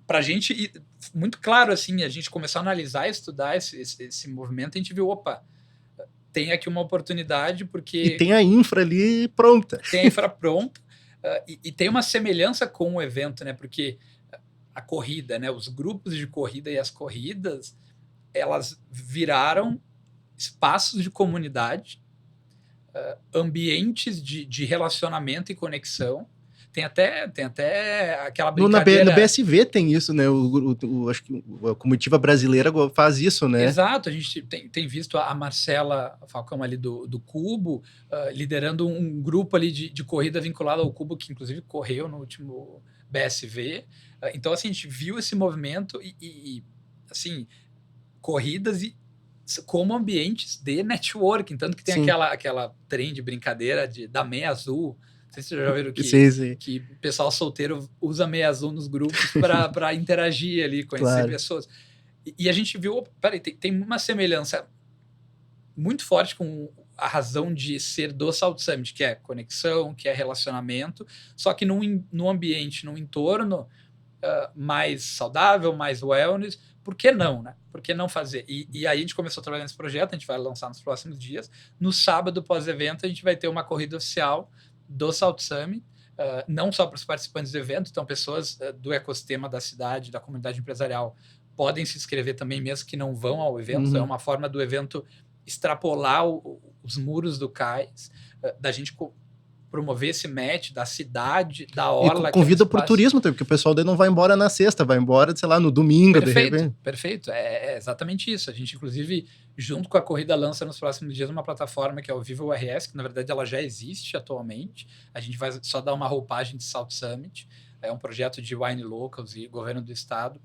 Para a gente, muito claro, assim, a gente começou a analisar e estudar esse movimento, a gente viu, opa, tem aqui uma oportunidade, porque... E tem a infra ali pronta. Tem a infra pronta, e tem uma semelhança com o evento, né? Porque a corrida, né? Os grupos de corrida e as corridas, elas viraram espaços de comunidade, ambientes de relacionamento e conexão. Tem até aquela brincadeira... No BSV tem isso, né? Acho que a comitiva brasileira faz isso, né? Exato, a gente tem visto a Marcela Falcão ali do Cubo, liderando um grupo ali de corrida vinculado ao Cubo, que inclusive correu no último BSV. Então, assim, a gente viu esse movimento e assim, corridas como ambientes de networking, tanto que tem aquela trend de brincadeira da meia azul. Não sei se vocês já viram que o pessoal solteiro usa meia azul nos grupos para interagir ali, conhecer pessoas. E a gente viu, peraí, tem uma semelhança muito forte com a razão de ser do Salt Summit, que é conexão, que é relacionamento, só que num ambiente, num entorno mais saudável, mais wellness. Por que não, né? Por que não fazer? E aí a gente começou a trabalhar nesse projeto, a gente vai lançar nos próximos dias. No sábado, pós-evento, a gente vai ter uma corrida oficial do Salt Summit, não só para os participantes do evento, então pessoas do ecossistema da cidade, da comunidade empresarial, podem se inscrever também, mesmo que não vão ao evento. É uma forma do evento extrapolar os muros do cais, da gente promover esse match da cidade, da orla. E convida para o turismo também, porque o pessoal daí não vai embora na sexta, vai embora, sei lá, no domingo. Perfeito. É exatamente isso. A gente, inclusive, junto com a corrida, lança nos próximos dias uma plataforma que é o Viva URS, que na verdade ela já existe atualmente. A gente vai só dar uma roupagem de Salt Summit. É um projeto de Wine Locals e governo do estado,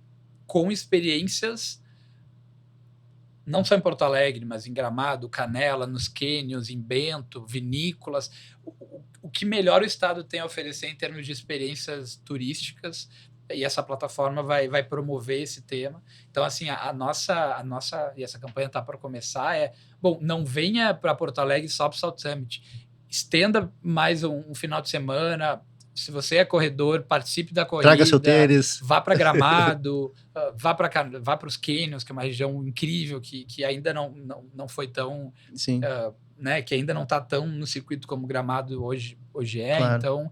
com experiências não só em Porto Alegre, mas em Gramado, Canela, nos cânions, em Bento, vinícolas. O que melhor o estado tem a oferecer em termos de experiências turísticas, e essa plataforma vai promover esse tema. Então, assim, a nossa e essa campanha está para começar, não venha para Porto Alegre só para o Salt Summit. Estenda mais um final de semana. Se você é corredor, participe da corrida. Traga seu tênis. Vá para Gramado, vá para os cânions, que é uma região incrível, que ainda não foi tão... Sim. Né, que ainda não está tão no circuito como Gramado hoje é. Claro. Então,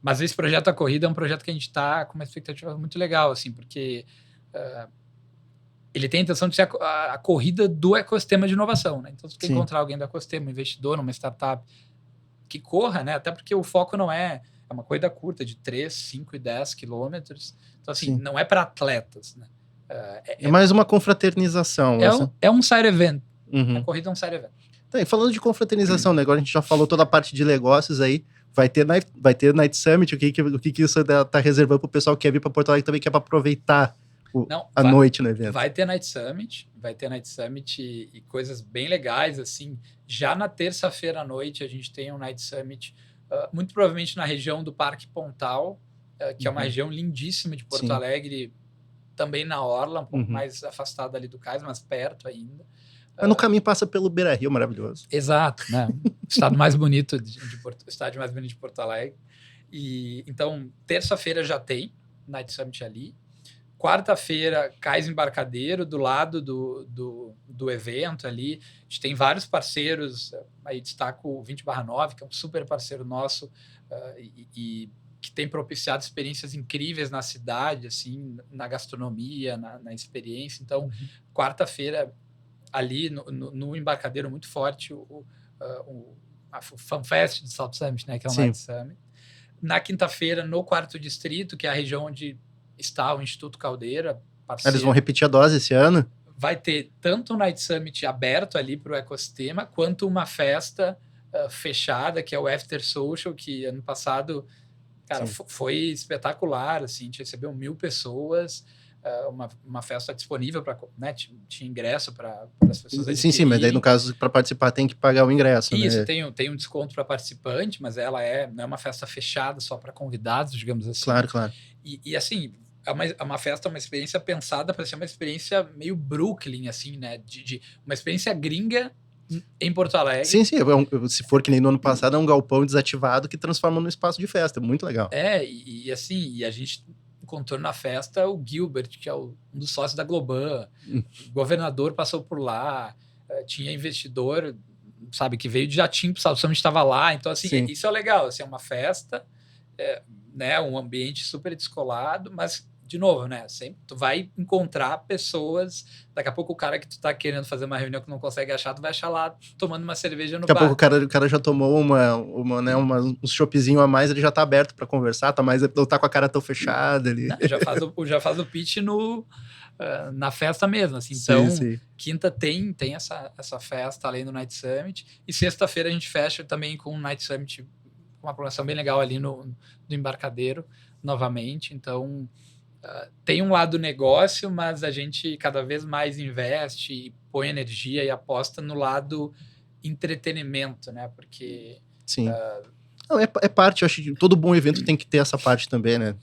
Mas esse projeto A Corrida é um projeto que a gente está com uma expectativa muito legal, assim, porque ele tem a intenção de ser a corrida do ecossistema de inovação, né? Então, se você quer encontrar alguém do ecossistema, um investidor, uma startup que corra, né? Até porque o foco não é uma corrida curta de 3, 5 e 10 quilômetros. Então, assim, não é para atletas, né? É mais uma confraternização. É um side event. A corrida é um side event. Tá, e falando de confraternização, né? Agora a gente já falou toda a parte de negócios aí. Vai ter Night Summit. O que isso tá reservando pro pessoal que quer vir para Porto Alegre também, que é para aproveitar a noite no evento? Vai ter Night Summit e coisas bem legais, assim. Já na terça-feira à noite a gente tem um Night Summit, muito provavelmente na região do Parque Pontal, que é uma região lindíssima de Porto Alegre, também na orla, um pouco mais afastada ali do cais, mas perto ainda. Mas no caminho passa pelo Beira-Rio, maravilhoso. Exato, né? Estádio mais bonito de Porto Alegre. E então, terça-feira já tem Night Summit ali. Quarta-feira, Cais Embarcadero, do lado do evento ali. A gente tem vários parceiros, aí destaco o 20/9, que é um super parceiro nosso, e que tem propiciado experiências incríveis na cidade, assim, na gastronomia, na experiência. Então, quarta-feira, ali no Embarcadero, muito forte, a FanFest do South Summit, né, que é o Night Summit. Na quinta-feira, no Quarto Distrito, que é a região onde está o Instituto Caldeira, parceiro. Eles vão repetir a dose esse ano? Vai ter tanto o Night Summit aberto ali para o ecossistema, quanto uma festa fechada, que é o After Social, que ano passado, cara, foi espetacular, assim, a gente recebeu 1.000 pessoas, uma festa disponível para, né, tinha ingresso para as pessoas adquirirem. Sim, mas daí no caso, para participar tem que pagar o ingresso, Isso, né? tem um desconto para participante, mas ela não é uma festa fechada só para convidados, digamos assim. Claro. E assim, é uma festa, uma experiência pensada para ser uma experiência meio Brooklyn, assim, né? De uma experiência gringa em Porto Alegre. Sim, se for que nem no ano passado, é um galpão desativado que transforma num espaço de festa, muito legal. E a gente encontrou na festa o Gilbert, que é um dos sócios da Globan, o governador passou por lá, tinha investidor, sabe, que veio de jatinho pro South Summit, estava lá, então assim, isso é legal, assim, é uma festa, né, um ambiente super descolado, mas de novo, né, sempre tu vai encontrar pessoas, daqui a pouco o cara que tu tá querendo fazer uma reunião que não consegue achar, tu vai achar lá tomando uma cerveja no bar. Daqui a pouco o cara já tomou um choppzinho a mais, ele já tá aberto para conversar, não tá com a cara tão fechada ali. Não, já faz o pitch na festa mesmo, assim. Então, quinta tem essa festa além do Night Summit, e sexta-feira a gente fecha também com um Night Summit, uma programação bem legal ali no Embarcadero, novamente. Então, tem um lado negócio, mas a gente cada vez mais investe e põe energia e aposta no lado entretenimento, né? Porque... é parte, eu acho que todo bom evento tem que ter essa parte também, né?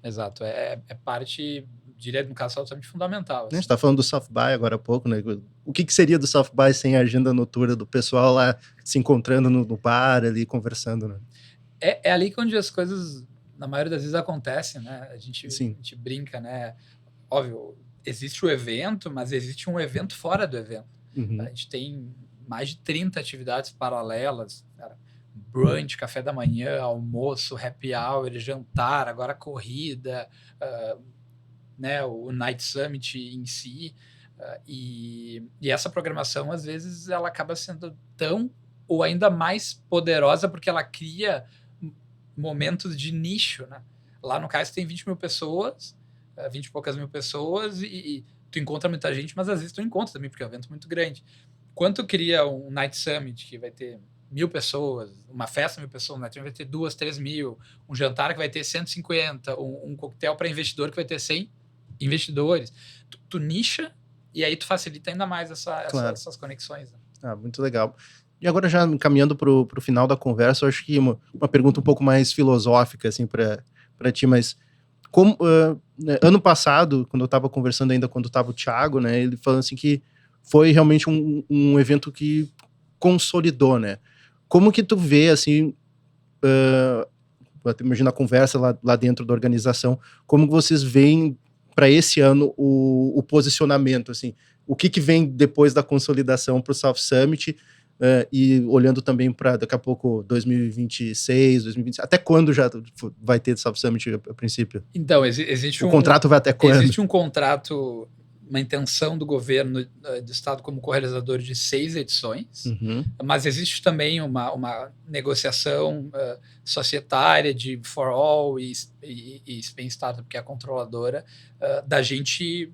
Exato. É parte, diria, no caso, absolutamente fundamental. Assim. A gente tá falando do South By agora há pouco, né? O que seria do South By sem a agenda noturna do pessoal lá se encontrando no bar ali, conversando, né? É ali onde as coisas, na maioria das vezes, acontecem, né? A gente brinca, né? Óbvio, existe o evento, mas existe um evento fora do evento. A gente tem mais de 30 atividades paralelas, cara. Brunch, café da manhã, almoço, happy hour, jantar, agora corrida, né, o Night Summit em si. E essa programação, às vezes, ela acaba sendo tão ou ainda mais poderosa porque ela cria momentos de nicho, né? Lá no Cais tem 20 mil pessoas, 20 e poucas mil pessoas, e tu encontra muita gente, mas às vezes tu encontra também, porque é um evento muito grande. Quando tu cria um Night Summit, que vai ter 1.000 pessoas, uma festa 1.000 pessoas, né? Vai ter 2, 3 mil, um jantar que vai ter 150, um coquetel para investidor que vai ter 100 investidores. Tu nicha e aí tu facilita ainda mais essas conexões. Né? Muito legal. E agora já caminhando para o final da conversa, eu acho que uma pergunta um pouco mais filosófica assim, para ti, mas como, ano passado, quando eu estava conversando ainda, quando estava o Thiago, né, ele falando assim que foi realmente um evento que consolidou, né? Como que tu vê, assim, imagina a conversa lá dentro da organização, como vocês veem para esse ano o posicionamento, assim, o que vem depois da consolidação para o South Summit, e olhando também para daqui a pouco 2026, 2027, até quando já vai ter South Summit a princípio? Então, existe o contrato vai até quando? Existe um contrato, uma intenção do governo do estado como co-realizador de 6 edições, mas existe também uma negociação societária de For All e Spain Startup, que é a controladora, da gente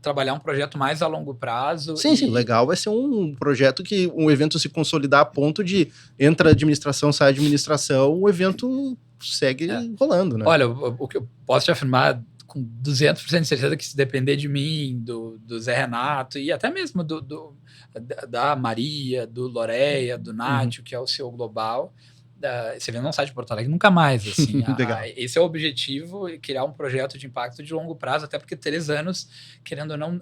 trabalhar um projeto mais a longo prazo. Sim, legal. Vai ser um projeto que um evento se consolidar a ponto de entra administração, sai administração, o evento segue rolando, né? Olha, o que eu posso te afirmar com 200% de certeza que se depender de mim, do Zé Renato e até mesmo da Maria, do Loreia, do Nátio, que é o CEO global, esse evento não sai de Porto Alegre nunca mais. Assim, esse é o objetivo, criar um projeto de impacto de longo prazo, até porque 3 anos, querendo ou não,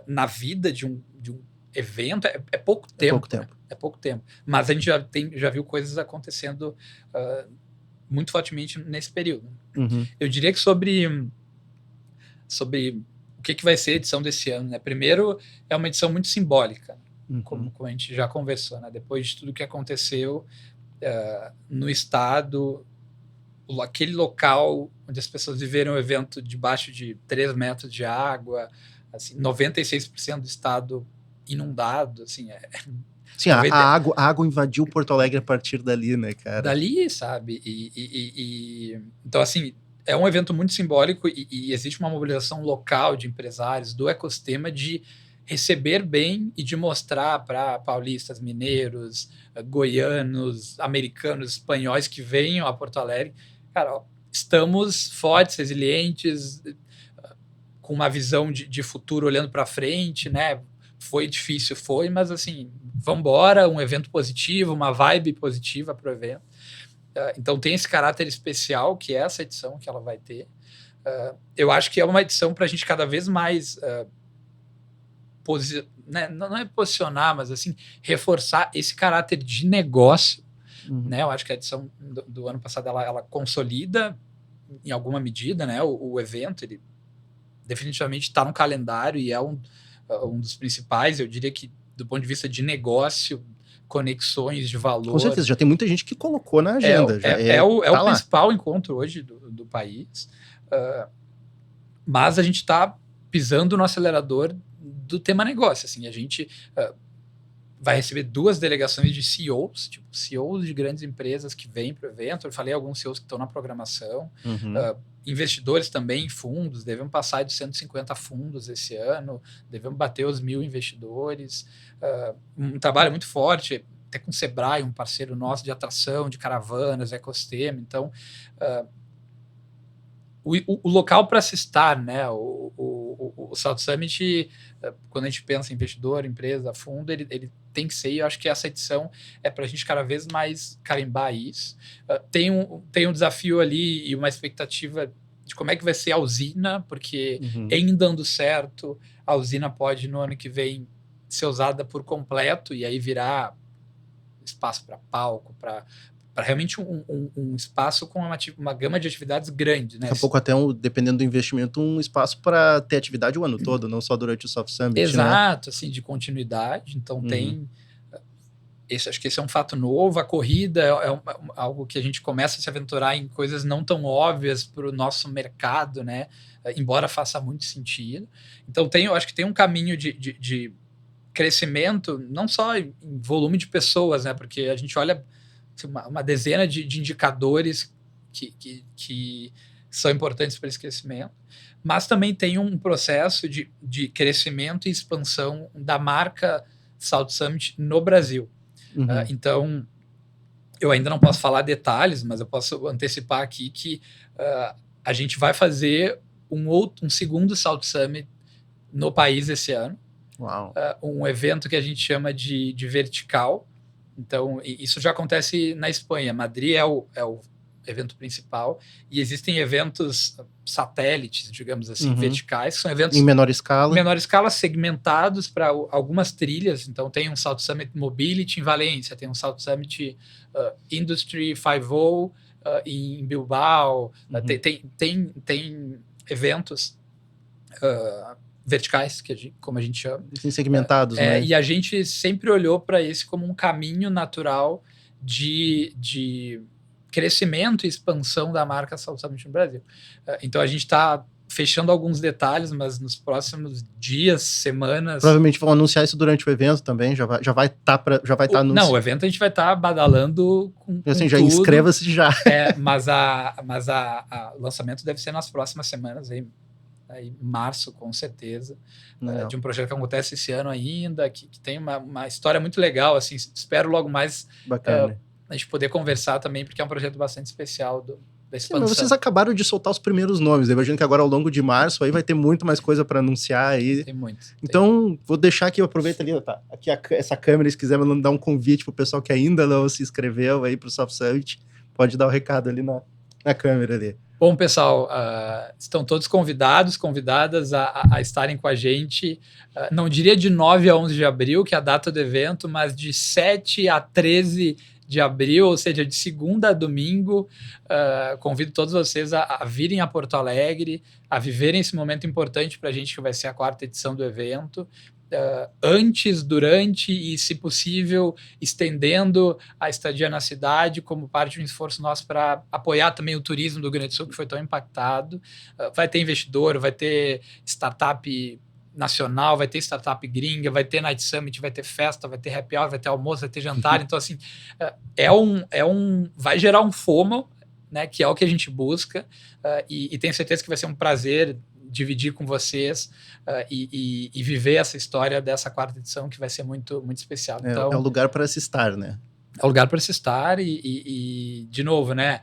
na vida de um evento é pouco tempo. É pouco tempo. Mas a gente já viu coisas acontecendo muito fortemente nesse período. Eu diria que sobre o que vai ser a edição desse ano, né? Primeiro, é uma edição muito simbólica, como a gente já conversou, né? Depois de tudo que aconteceu no estado, aquele local onde as pessoas viveram o evento debaixo de 3 metros de água, assim, 96% do estado inundado, assim, Sim, a água invadiu Porto Alegre a partir dali, né, cara? Dali, sabe? Então, assim, é um evento muito simbólico e existe uma mobilização local de empresários do ecossistema de receber bem e de mostrar para paulistas, mineiros, goianos, americanos, espanhóis que venham a Porto Alegre, cara, estamos fortes, resilientes, com uma visão de futuro olhando para frente, né? Foi difícil, mas assim, vamos embora, um evento positivo, uma vibe positiva para o evento. Então tem esse caráter especial que é essa edição que ela vai ter. Eu acho que é uma edição para a gente cada vez mais né? Não é posicionar, mas assim, reforçar esse caráter de negócio. Né? Eu acho que a edição do ano passado ela consolida em alguma medida, né? O evento, ele definitivamente está no calendário e é um dos principais, eu diria que do ponto de vista de negócio, conexões de valor. Com certeza, já tem muita gente que colocou na agenda. É o principal encontro hoje do país, mas a gente está pisando no acelerador do tema negócio. Assim, a gente vai receber 2 delegações de CEOs, tipo CEOs de grandes empresas que vêm para o evento. Eu falei alguns CEOs que estão na programação, investidores também, fundos, devemos passar de 150 fundos esse ano, devemos bater os 1.000 investidores, um trabalho muito forte, até com o Sebrae, um parceiro nosso de atração, de caravanas, ecossistema. Então, o local para se estar, né? O South Summit, quando a gente pensa em investidor, empresa, fundo, ele tem que ser, e eu acho que essa edição é para a gente cada vez mais carimbar isso. Tem um desafio ali e uma expectativa de como é que vai ser a usina, porque em dando certo, a usina pode, no ano que vem, ser usada por completo e aí virar espaço para palco, para realmente um espaço com uma gama de atividades grande. Né? Daqui a pouco até, dependendo do investimento, um espaço para ter atividade o ano todo, não só durante o South Summit. Exato, né? Assim, de continuidade. Então tem... acho que esse é um fato novo. A corrida é algo que a gente começa a se aventurar em coisas não tão óbvias para o nosso mercado, né? Embora faça muito sentido. Então eu acho que tem um caminho de crescimento, não só em volume de pessoas, né? Porque a gente olha uma dezena de indicadores que são importantes para esse crescimento, mas também tem um processo de crescimento e expansão da marca South Summit no Brasil. Então, eu ainda não posso falar detalhes, mas eu posso antecipar aqui que a gente vai fazer um segundo South Summit no país esse ano. Uau. Um evento que a gente chama de vertical. Então, isso já acontece na Espanha. Madrid é o evento principal e existem eventos satélites, digamos assim, verticais, que são eventos em menor escala, segmentados para algumas trilhas. Então, tem um South Summit Mobility em Valência, tem um South Summit Industry 5.0 em Bilbao, tem eventos verticais, como a gente chama. Segmentados, né? E a gente sempre olhou para esse como um caminho natural de crescimento e expansão da marca South Summit no Brasil. Então a gente está fechando alguns detalhes, mas nos próximos dias, semanas... Provavelmente vão anunciar isso durante o evento também, já vai estar anunciado. Não, o evento a gente vai estar badalando com assim, já tudo. Inscreva-se já. Mas o lançamento deve ser nas próximas semanas, aí março, com certeza, de um projeto que acontece esse ano ainda, que tem uma história muito legal, assim, espero logo mais a gente poder conversar também, porque é um projeto bastante especial da expansão. Mas vocês acabaram de soltar os primeiros nomes, eu imagino que agora ao longo de março aí vai ter muito mais coisa para anunciar aí. Tem muito. Então, vou deixar aqui, aproveita ali, tá? Aqui essa câmera, se quiser dar um convite pro pessoal que ainda não se inscreveu aí pro South Summit, pode dar o recado ali na câmera ali. Bom, pessoal, estão todos convidadas a estarem com a gente, não diria de 9 a 11 de abril, que é a data do evento, mas de 7 a 13 de abril, ou seja, de segunda a domingo. Convido todos vocês a virem a Porto Alegre, a viverem esse momento importante para a gente, que vai ser a 4ª edição do evento. Antes, durante e, se possível, estendendo a estadia na cidade como parte de um esforço nosso para apoiar também o turismo do Rio Grande do Sul, que foi tão impactado. Vai ter investidor, vai ter startup nacional, vai ter startup gringa, vai ter Night Summit, vai ter festa, vai ter happy hour, vai ter almoço, vai ter jantar. Então, assim, vai gerar um FOMO, né, que é o que a gente busca, e tenho certeza que vai ser um prazer dividir com vocês e viver essa história dessa 4ª edição, que vai ser muito, muito especial. Então, é um lugar para se estar, né? É um lugar para se estar e de novo, né?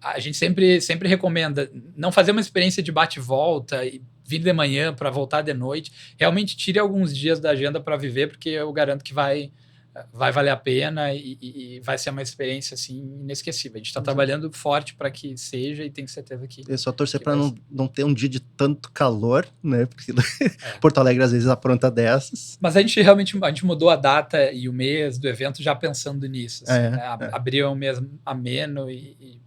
A gente sempre recomenda não fazer uma experiência de bate-volta e vir de manhã para voltar de noite. Realmente tire alguns dias da agenda para viver, porque eu garanto que vai valer a pena e vai ser uma experiência assim inesquecível. A gente está trabalhando forte para que seja, e tenho certeza que... Eu só torcer para não ter um dia de tanto calor, né? Porque Porto Alegre às vezes apronta dessas. Mas a gente mudou a data e o mês do evento já pensando nisso. Assim, né? Abriu um mês ameno e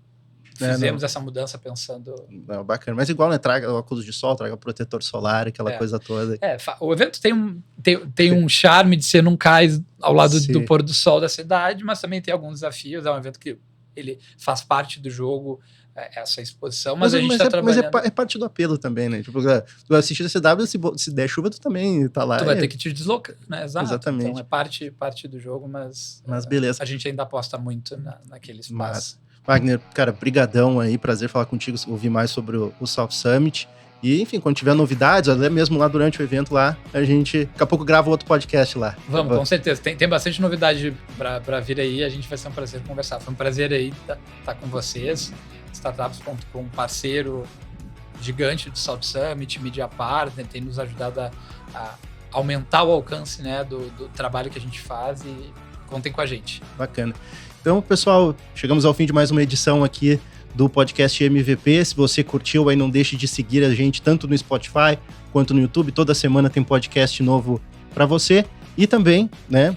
fizemos essa mudança pensando... Não, bacana. Mas igual, né? Traga óculos de sol, traga protetor solar, aquela coisa toda. O evento tem um charme de ser num cais ao lado do pôr do sol da cidade, mas também tem alguns desafios. É um evento que ele faz parte do jogo, essa exposição, mas a gente está trabalhando... Mas é parte do apelo também, né? Tipo, tu assistir a CW, se der chuva, tu também tá lá. Tu vai ter que te deslocar, né? Exatamente. Então é parte do jogo, mas beleza. A gente ainda aposta muito naquele espaço. Wagner, cara, brigadão aí, prazer falar contigo, ouvir mais sobre o South Summit. E, enfim, quando tiver novidades, até mesmo lá durante o evento lá, a gente, daqui a pouco, grava outro podcast lá. Vamos, com certeza. Tem bastante novidade para vir aí, a gente vai ser um prazer conversar. Foi um prazer aí estar com vocês. Startups.com, parceiro gigante do South Summit, Media Partner, tem nos ajudado a aumentar o alcance, né, do trabalho que a gente faz, e contem com a gente. Bacana. Então, pessoal, chegamos ao fim de mais uma edição aqui do podcast MVP. Se você curtiu aí, não deixe de seguir a gente tanto no Spotify quanto no YouTube. Toda semana tem podcast novo para você. E também, né,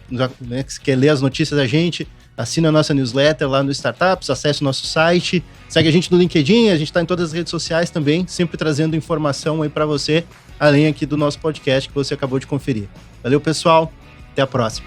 se quer ler as notícias da gente, assina a nossa newsletter lá no Startups, acesse o nosso site, segue a gente no LinkedIn, a gente está em todas as redes sociais também, sempre trazendo informação aí para você, além aqui do nosso podcast que você acabou de conferir. Valeu, pessoal, até a próxima.